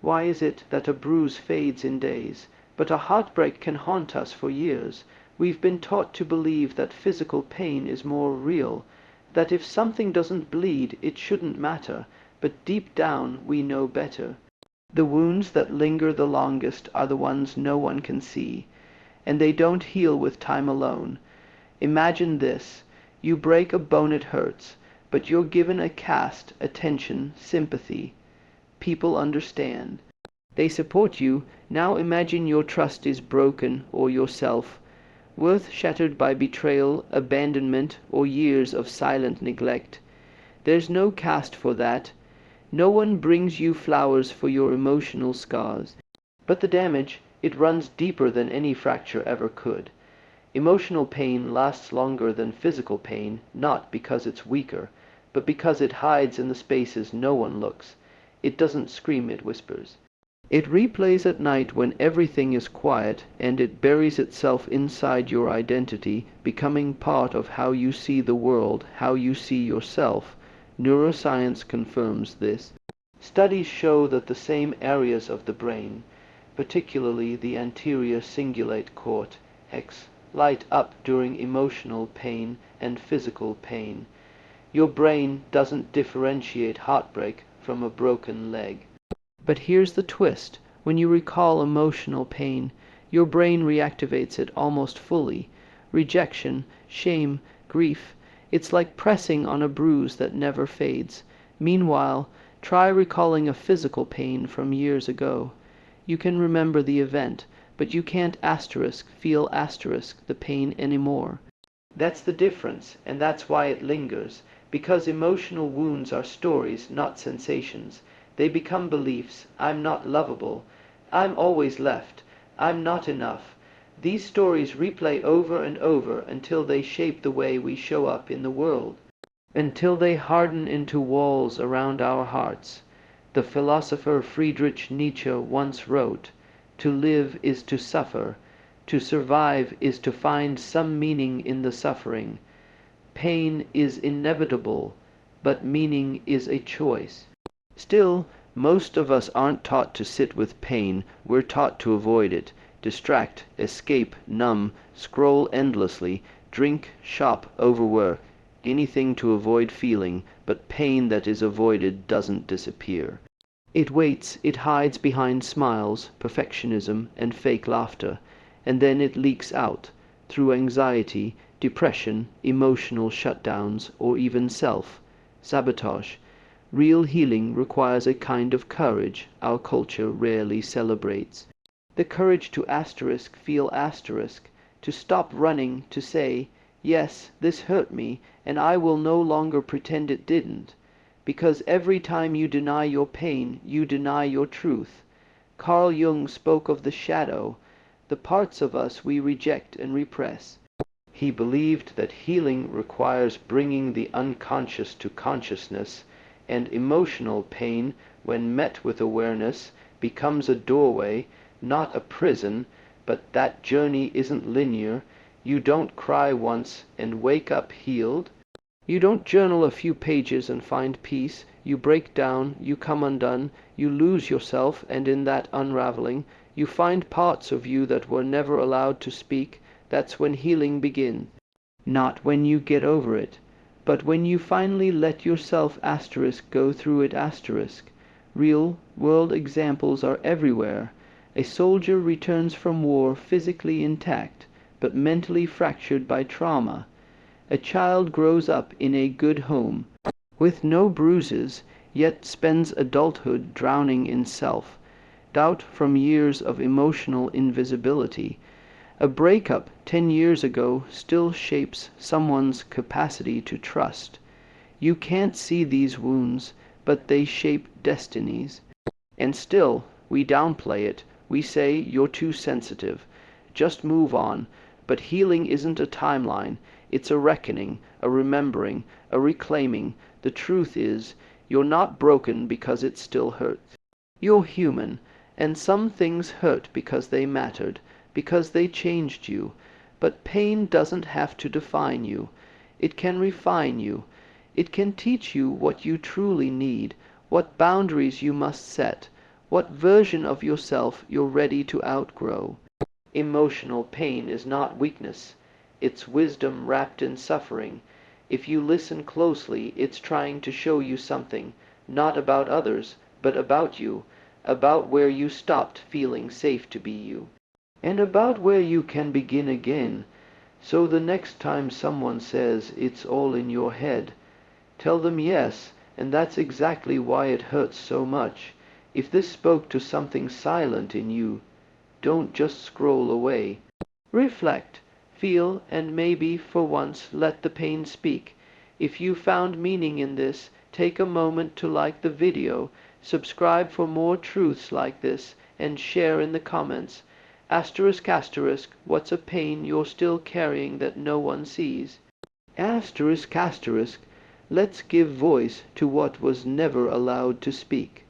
Why is it that a bruise fades in days, but a heartbreak can haunt us for years? We've been taught to believe that physical pain is more real, that if something doesn't bleed, it shouldn't matter, but deep down we know better. The wounds that linger the longest are the ones no one can see, and they don't heal with time alone. Imagine this: you break a bone, it hurts, but you're given a cast, attention, sympathy. People understand. They support you. Now imagine your trust is broken, or yourself. Worth shattered by betrayal, abandonment, or years of silent neglect. There's no cast for that. No one brings you flowers for your emotional scars. But the damage, it runs deeper than any fracture ever could. Emotional pain lasts longer than physical pain, not because it's weaker, but because it hides in the spaces no one looks. It doesn't scream, it whispers. It replays at night when everything is quiet, and it buries itself inside your identity, becoming part of how you see the world, how you see yourself. Neuroscience confirms this. Studies show that the same areas of the brain, particularly the anterior cingulate cortex, light up during emotional pain and physical pain. Your brain doesn't differentiate heartbreak from a broken leg. But here's the twist. When you recall emotional pain, your brain reactivates it almost fully. Rejection, shame, grief, it's like pressing on a bruise that never fades. Meanwhile, try recalling a physical pain from years ago. You can remember the event, but you can't feel the pain anymore. That's the difference, and that's why it lingers. Because emotional wounds are stories, not sensations. They become beliefs. I'm not lovable. I'm always left. I'm not enough. These stories replay over and over until they shape the way we show up in the world, until they harden into walls around our hearts. The philosopher Friedrich Nietzsche once wrote, "To live is to suffer. To survive is to find some meaning in the suffering. Pain is inevitable, but meaning is a choice." Still, most of us aren't taught to sit with pain. We're taught to avoid it, distract, escape, numb, scroll endlessly, drink, shop, overwork, anything to avoid feeling, but pain that is avoided doesn't disappear. It waits, it hides behind smiles, perfectionism, and fake laughter, and then it leaks out, through anxiety, depression, emotional shutdowns, or even self-sabotage. Real healing requires a kind of courage our culture rarely celebrates. The courage to feel to stop running, to say, yes, this hurt me, and I will no longer pretend it didn't. Because every time you deny your pain, you deny your truth. Carl Jung spoke of the shadow, the parts of us we reject and repress. He believed that healing requires bringing the unconscious to consciousness, and emotional pain, when met with awareness, becomes a doorway, not a prison. But that journey isn't linear. You don't cry once and wake up healed. You don't journal a few pages and find peace. You break down, you come undone, you lose yourself, and in that unraveling, you find parts of you that were never allowed to speak. That's when healing begins. Not when you get over it, but when you finally let yourself go through it. Real world examples are everywhere. A soldier returns from war physically intact, but mentally fractured by trauma. A child grows up in a good home, with no bruises, yet spends adulthood drowning in self-doubt from years of emotional invisibility. A breakup 10 years ago still shapes someone's capacity to trust. You can't see these wounds, but they shape destinies. And still, we downplay it. We say, you're too sensitive. Just move on. But healing isn't a timeline. It's a reckoning, a remembering, a reclaiming. The truth is, you're not broken because it still hurts. You're human, and some things hurt because they mattered, because they changed you. But pain doesn't have to define you. It can refine you. It can teach you what you truly need, what boundaries you must set, what version of yourself you're ready to outgrow. Emotional pain is not weakness. It's wisdom wrapped in suffering. If you listen closely, it's trying to show you something, not about others, but about you, about where you stopped feeling safe to be you, and about where you can begin again. So the next time someone says it's all in your head, tell them yes, and that's exactly why it hurts so much. If this spoke to something silent in you, don't just scroll away. Reflect, feel, and maybe, for once, let the pain speak. If you found meaning in this, take a moment to like the video, subscribe for more truths like this, and share in the comments. Asterisk asterisk, what's a pain you're still carrying that no one sees? Asterisk asterisk, let's give voice to what was never allowed to speak.